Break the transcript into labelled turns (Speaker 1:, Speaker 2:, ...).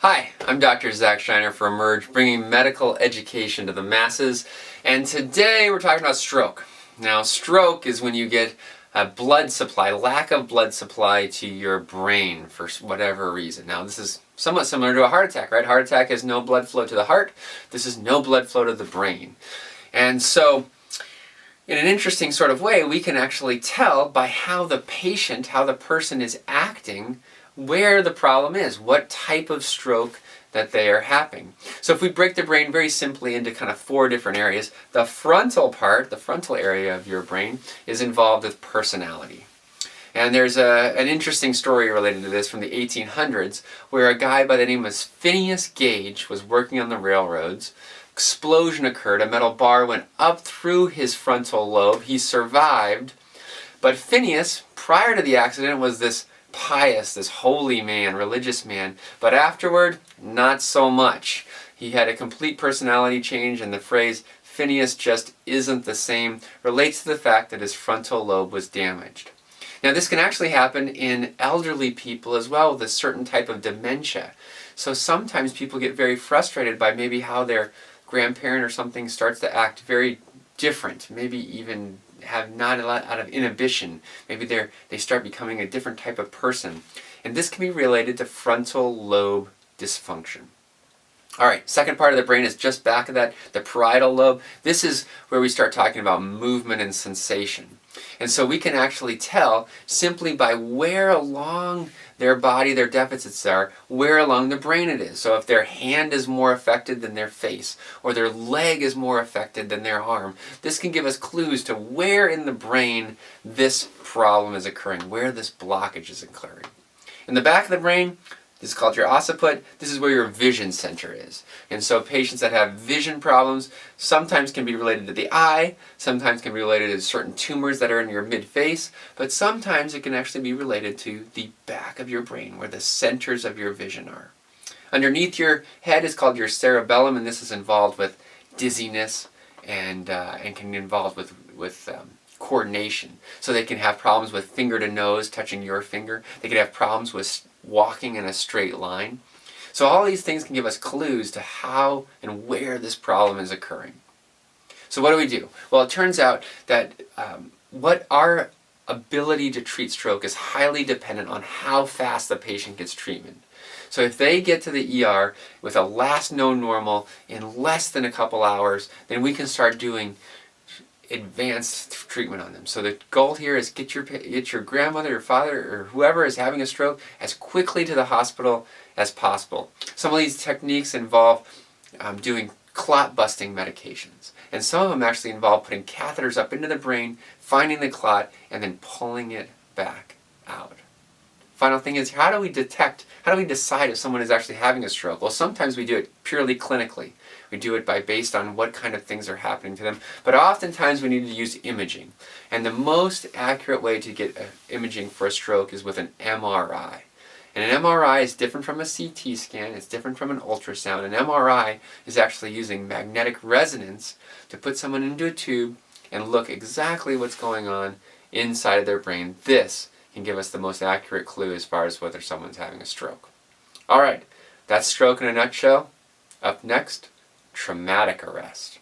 Speaker 1: Hi, I'm Dr. Zach Shinar for Emerge, bringing medical education to the masses, and today we're talking about stroke. Now, stroke is when you get a blood supply, lack of blood supply to your brain for whatever reason. Now, this is somewhat similar to a heart attack, right? Heart attack has no blood flow to the heart. This is no blood flow to the brain. And so, in an interesting sort of way, we can actually tell by how the patient, how the person is acting, where the problem is, what type of stroke that they are having. So if we break the brain very simply into kind of four different areas, the frontal part, the frontal area of your brain, is involved with personality. And there's an interesting story related to this from the 1800s, where a guy by the name of Phineas Gage was working on the railroads. Explosion occurred, a metal bar went up through his frontal lobe. He survived, but Phineas, prior to the accident, was this pious, this holy man, religious man, but afterward, not so much. He had a complete personality change, and the phrase Phineas just isn't the same relates to the fact that his frontal lobe was damaged. Now, this can actually happen in elderly people as well with a certain type of dementia. So sometimes people get very frustrated by maybe how their grandparent or something starts to act very different, maybe even have not a lot out of inhibition. Maybe they start becoming a different type of person. And this can be related to frontal lobe dysfunction. Alright, second part of the brain is just back of that, the parietal lobe. This is where we start talking about movement and sensation. And so we can actually tell simply by where along their body their deficits are, where along the brain it is. So if their hand is more affected than their face, or their leg is more affected than their arm, this can give us clues to where in the brain this problem is occurring, where this blockage is occurring. In the back of the brain, this is called your occiput. This is where your vision center is. And so patients that have vision problems sometimes can be related to the eye, sometimes can be related to certain tumors that are in your mid-face, but sometimes it can actually be related to the back of your brain, where the centers of your vision are. Underneath your head is called your cerebellum, and this is involved with dizziness and can be involved with coordination. So they can have problems with finger to nose, touching your finger. They can have problems with walking in a straight line. So all these things can give us clues to how and where this problem is occurring. So what do we do? Well, it turns out that what our ability to treat stroke is highly dependent on how fast the patient gets treatment. So if they get to the ER with a last known normal in less than a couple hours, then we can start doing advanced treatment on them. So the goal here is get your grandmother, your father, or whoever is having a stroke as quickly to the hospital as possible. Some of these techniques involve doing clot busting medications, and some of them actually involve putting catheters up into the brain, finding the clot, and then pulling it back out. Final thing is, how do we decide if someone is actually having a stroke? Well, sometimes we do it purely clinically. We do it based on what kind of things are happening to them. But oftentimes we need to use imaging. And the most accurate way to get imaging for a stroke is with an MRI. And an MRI is different from a CT scan. It's different from an ultrasound. An MRI is actually using magnetic resonance to put someone into a tube and look exactly what's going on inside of their brain. This can give us the most accurate clue as far as whether someone's having a stroke. Alright, that's stroke in a nutshell. Up next, traumatic arrest.